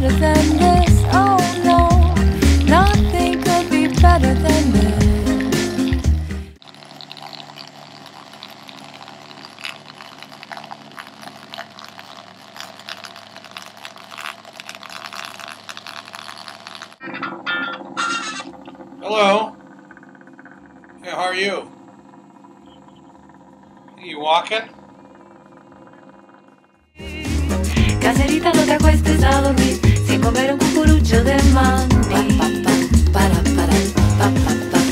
better than this. Oh no, nothing could be better than this. Hello. Hey, how are you? You walking? Caserita, no te acuestes a dormir sin comer un cucurucho de mami. Pa, pa, pa, para, pa, pa, pa.